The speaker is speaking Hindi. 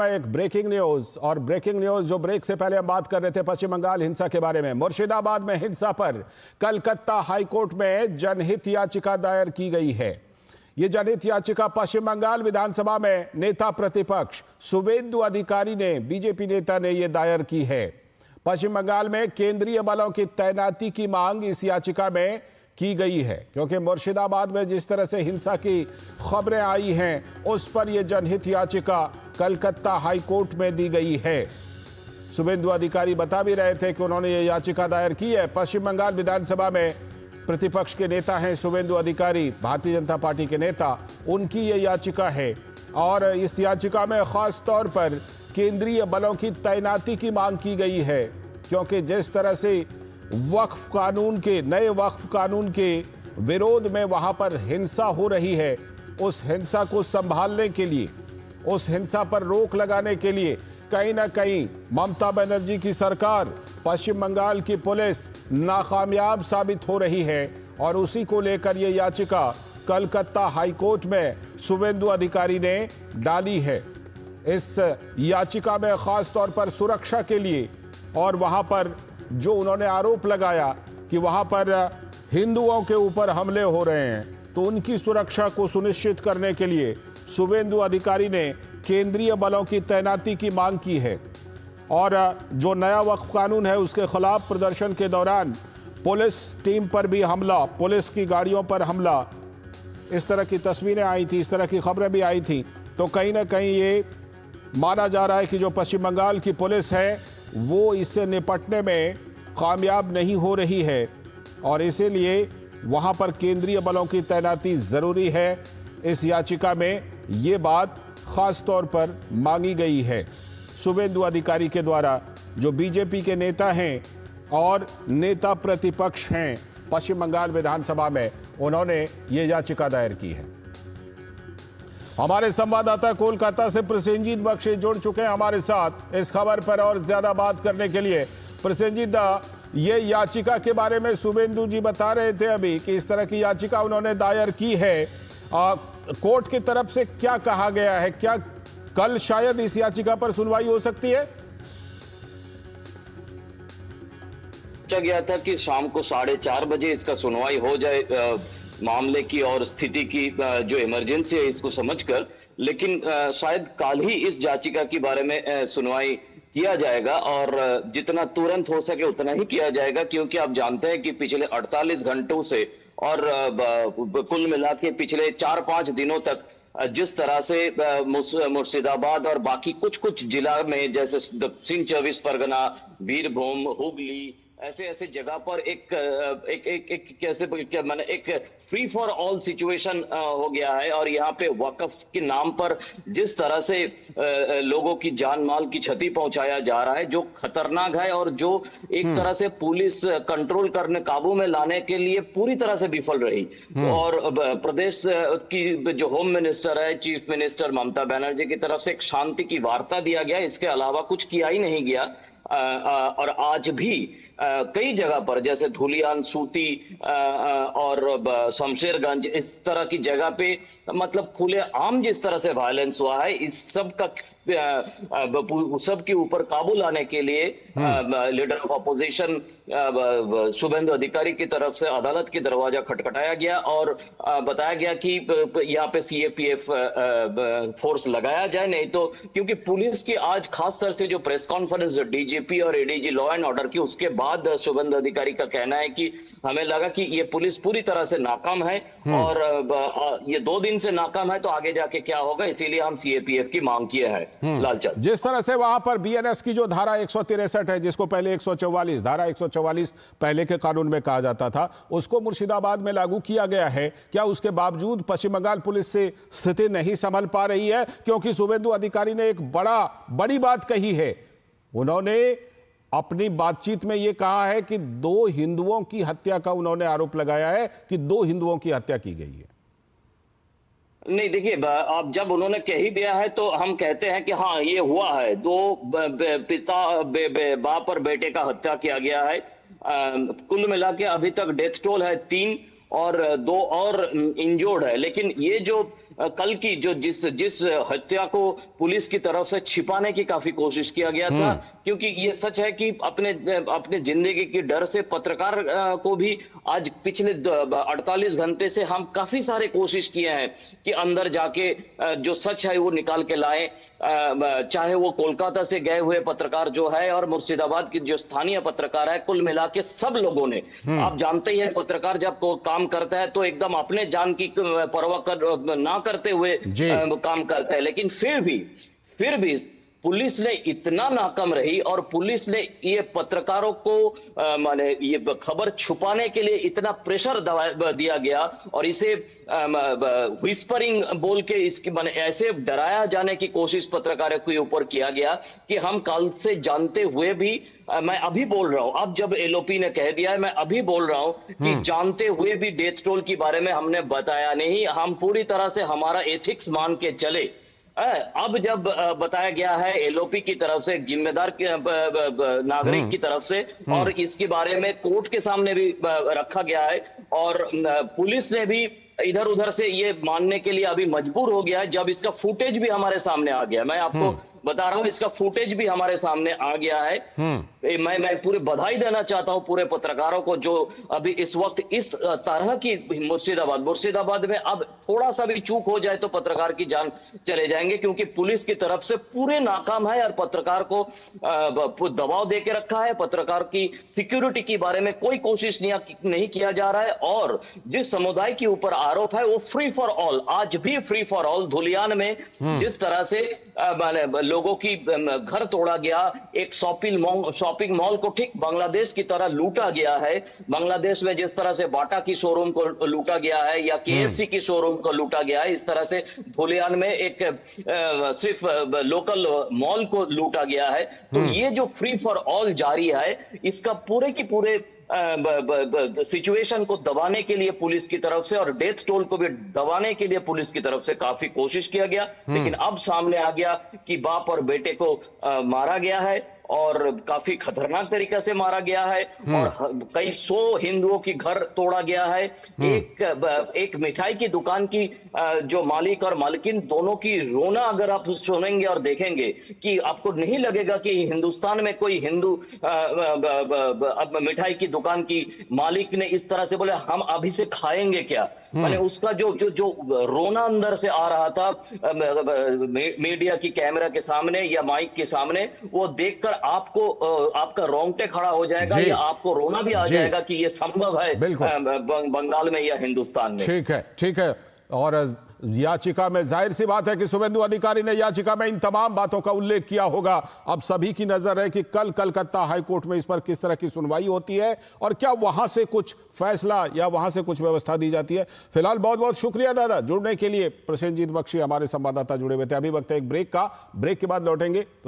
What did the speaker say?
एक ब्रेकिंग न्यूज और ब्रेकिंग न्यूज जो ब्रेक से पहले हम बात कर रहे थे पश्चिम बंगाल हिंसा के बारे में। मुर्शिदाबाद में हिंसा पर कलकत्ता हाईकोर्ट में जनहित याचिका दायर की गई है। यह जनहित याचिका पश्चिम बंगाल विधानसभा में नेता प्रतिपक्ष शुभेंदु अधिकारी ने, बीजेपी नेता ने यह दायर की है। पश्चिम बंगाल में केंद्रीय बलों की तैनाती की मांग इस याचिका में की गई है, क्योंकि मुर्शिदाबाद में जिस तरह से हिंसा की खबरें आई हैं उस पर यह जनहित याचिका कलकत्ता हाईकोर्ट में दी गई है। शुभेंदु अधिकारी बता भी रहे थे कि उन्होंने यह याचिका दायर की है। पश्चिम बंगाल विधानसभा में प्रतिपक्ष के नेता हैं शुभेंदु अधिकारी, भारतीय जनता पार्टी के नेता, उनकी यह याचिका है और इस याचिका में खास तौर पर केंद्रीय बलों की तैनाती की मांग की गई है, क्योंकि जिस तरह से वक्फ कानून के, नए वक्फ कानून के विरोध में वहां पर हिंसा हो रही है, उस हिंसा को संभालने के लिए, उस हिंसा पर रोक लगाने के लिए कहीं ना कहीं ममता बनर्जी की सरकार, पश्चिम बंगाल की पुलिस नाकामयाब साबित हो रही है और उसी को लेकर यह याचिका कलकत्ता हाईकोर्ट में शुभेंदु अधिकारी ने डाली है। इस याचिका में खास तौर पर सुरक्षा के लिए और वहां पर जो उन्होंने आरोप लगाया कि वहां पर हिंदुओं के ऊपर हमले हो रहे हैं, तो उनकी सुरक्षा को सुनिश्चित करने के लिए शुभेंदु अधिकारी ने केंद्रीय बलों की तैनाती की मांग की है। और जो नया वक्फ कानून है उसके खिलाफ प्रदर्शन के दौरान पुलिस टीम पर भी हमला, पुलिस की गाड़ियों पर हमला, इस तरह की तस्वीरें आई थी, इस तरह की खबरें भी आई थी। तो कहीं ना कहीं ये माना जा रहा है कि जो पश्चिम बंगाल की पुलिस है वो इससे निपटने में कामयाब नहीं हो रही है और इसीलिए वहां पर केंद्रीय बलों की तैनाती जरूरी है। इस याचिका में ये बात खास तौर पर मांगी गई है शुभेंदु अधिकारी के द्वारा, जो बीजेपी के नेता हैं और नेता प्रतिपक्ष हैं पश्चिम बंगाल विधानसभा में, उन्होंने ये याचिका दायर की है। हमारे संवाददाता कोलकाता से प्रसेनजीत बख्शी जुड़ चुके हैं हमारे साथ इस खबर पर और ज्यादा बात करने के लिए। प्रसेनजीत, ये याचिका के बारे में शुभेंदु जी बता रहे थे अभी कि इस तरह की याचिका उन्होंने दायर की है। कोर्ट की तरफ से क्या कहा गया है? क्या कल शायद इस याचिका पर सुनवाई हो सकती है? सोचा गया था कि शाम को 4:30 बजे इसका सुनवाई हो जाए मामले की और स्थिति की जो इमरजेंसी है इसको समझकर, लेकिन शायद कल ही इस याचिका के बारे में सुनवाई किया जाएगा और जितना तुरंत हो सके उतना ही किया जाएगा, क्योंकि आप जानते हैं कि पिछले 48 घंटों से और कुल मिला के पिछले 4-5 दिनों तक जिस तरह से मुर्शिदाबाद और बाकी कुछ जिला में, जैसे दक्षिण 24 परगना, बीरभूम, हुगली, ऐसे जगह पर एक फ्री फॉर ऑल सिचुएशन हो गया है और यहाँ पे वक्फ के नाम पर जिस तरह से लोगों की जान माल की क्षति पहुंचाया जा रहा है, जो खतरनाक है और जो एक तरह से पुलिस कंट्रोल करने, काबू में लाने के लिए पूरी तरह से विफल रही। और प्रदेश की जो होम मिनिस्टर है, चीफ मिनिस्टर ममता बनर्जी की तरफ से एक शांति की वार्ता दिया गया, इसके अलावा कुछ किया ही नहीं गया। और आज भी कई जगह पर, जैसे धुलियान, सूती और शमशेरगंज, इस तरह की जगह पे मतलब खुले आम जिस तरह से वायलेंस हुआ है, इस सब का सब के ऊपर काबू लाने के लिए लीडर ऑफ अपोजिशन शुभेंदु अधिकारी की तरफ से अदालत की दरवाजा खटखटाया गया और बताया गया कि यहाँ पे सीएपीएफ फोर्स लगाया जाए, नहीं तो क्योंकि पुलिस की आज खासतौर से जो प्रेस कॉन्फ्रेंस डीजीपी और एडीजी लॉ एंड ऑर्डर की, उसके बाद शुभेंदु अधिकारी का कहना है कि हमें लगा कि ये पुलिस पूरी तरह से नाकाम है और ये 2 दिन से नाकाम है, तो आगे जाके क्या होगा, इसीलिए हम सीएपीएफ की मांग किए हैं। लालचंद, जिस तरह से वहां पर बीएनएस की जो धारा 163 है, जिसको पहले 144 धारा 144 पहले के कानून में कहा जाता था, उसको मुर्शिदाबाद में लागू किया गया है। क्या उसके बावजूद पश्चिम बंगाल पुलिस से स्थिति नहीं संभल पा रही है? क्योंकि शुभेंदु अधिकारी ने एक बड़ी बात कही है। उन्होंने अपनी बातचीत में यह कहा है कि 2 हिंदुओं की हत्या का उन्होंने आरोप लगाया है कि 2 हिंदुओं की हत्या की गई है। नहीं, देखिए, आप जब उन्होंने कह ही दिया है तो हम कहते हैं कि हाँ, ये हुआ है। 2 बाप और बेटे का हत्या किया गया है। कुल मिला के अभी तक डेथ टोल है 3 और 2 और इंजोर्ड है। लेकिन ये जो कल की जो जिस हत्या को पुलिस की तरफ से छिपाने की काफी कोशिश किया गया था, क्योंकि ये सच है कि अपने जिंदगी की डर से पत्रकार को भी आज पिछले 48 घंटे से हम काफी सारे कोशिश किए हैं कि अंदर जाके जो सच है वो निकाल के लाए, चाहे वो कोलकाता से गए हुए पत्रकार जो है और मुर्शिदाबाद की जो स्थानीय पत्रकार है, कुल मिला के सब लोगों ने, आप जानते ही हैं पत्रकार जब को काम करता है तो एकदम अपने जान की परवाह ना करते हुए काम करता है, लेकिन फिर भी पुलिस ने इतना नाकाम रही और पुलिस ने ये पत्रकारों को माने ये खबर छुपाने के लिए इतना प्रेशर दिया गया और इसे विस्परिंग बोल के इसकी माने ऐसे डराया जाने की कोशिश पत्रकारों के ऊपर किया गया कि हम कल से जानते हुए भी, मैं अभी बोल रहा हूं, अब जब एलओपी ने कह दिया है मैं अभी बोल रहा हूं कि जानते हुए भी डेथ टोल के बारे में हमने बताया नहीं, हम पूरी तरह से हमारा एथिक्स मान के चले। अब जब बताया गया है एलओपी की तरफ से, जिम्मेदार नागरिक की तरफ से, और इसके बारे में कोर्ट के सामने भी रखा गया है और पुलिस ने भी इधर उधर से ये मानने के लिए अभी मजबूर हो गया है, जब इसका फुटेज भी हमारे सामने आ गया। मैं आपको बता रहा हूं, इसका फुटेज भी हमारे सामने आ गया है। मैं पूरी बधाई देना चाहता हूं पूरे पत्रकारों को जो अभी इस वक्त इस तरह की मुर्शिदाबाद में अब थोड़ा सा भी चूक हो जाए तो पत्रकार की जान चले जाएंगे, क्योंकि पुलिस की तरफ से पूरे नाकाम है और पत्रकार को दबाव दे के रखा है। पत्रकार की सिक्योरिटी के बारे में कोई कोशिश नहीं किया जा रहा है और जिस समुदाय के ऊपर आरोप है वो फ्री फॉर ऑल, आज भी फ्री फॉर ऑल। धुलियान में जिस तरह से लोगों की घर तोड़ा गया, एक शॉपिंग मॉल को ठीक बांग्लादेश की तरह लूटा गया है, बांग्लादेश में जिस तरह से बाटा की शोरूम को लूटा गया है या केएफसी की शोरूम को लूटा गया है, इस तरह से धुलियान में एक सिर्फ लोकल मॉल को लूटा गया है। तो ये जो फ्री फॉर ऑल जारी है, इसका पूरे की पूरे सिचुएशन को दबाने के लिए पुलिस की तरफ से और डेथ टोल को भी दबाने के लिए पुलिस की तरफ से काफी कोशिश किया गया, लेकिन अब सामने आ गया कि बाप और बेटे को मारा गया है और काफी खतरनाक तरीके से मारा गया है और कई 100 हिंदुओं की घर तोड़ा गया है। एक मिठाई की दुकान की जो मालिक और मालकिन दोनों की रोना अगर आप सुनेंगे और देखेंगे कि आपको नहीं लगेगा कि हिंदुस्तान में कोई हिंदू मिठाई की दुकान की मालिक ने इस तरह से बोले हम अभी से खाएंगे क्या, माने उसका जो रोना अंदर से आ रहा था मीडिया की कैमरा के सामने या माइक के सामने, वो देखकर आपको आपका रोंगटे खड़ा हो जाएगा या आपको रोना भी आ जाएगा कि ये संभव है बंगाल में या हिंदुस्तान में। ठीक है। और याचिका में जाहिर सी बात है कि शुभेंदु अधिकारी ने याचिका में इन तमाम बातों का उल्लेख किया होगा। अब सभी की नजर है कि कल कलकत्ता हाईकोर्ट में इस पर किस तरह की सुनवाई होती है और क्या वहां से कुछ फैसला या वहां से कुछ व्यवस्था दी जाती है। फिलहाल बहुत बहुत शुक्रिया दादा जुड़ने के लिए। प्रसेनजीत बख्शी हमारे संवाददाता जुड़े हुए थे। अभी वक्त है एक ब्रेक का, ब्रेक के बाद लौटेंगे।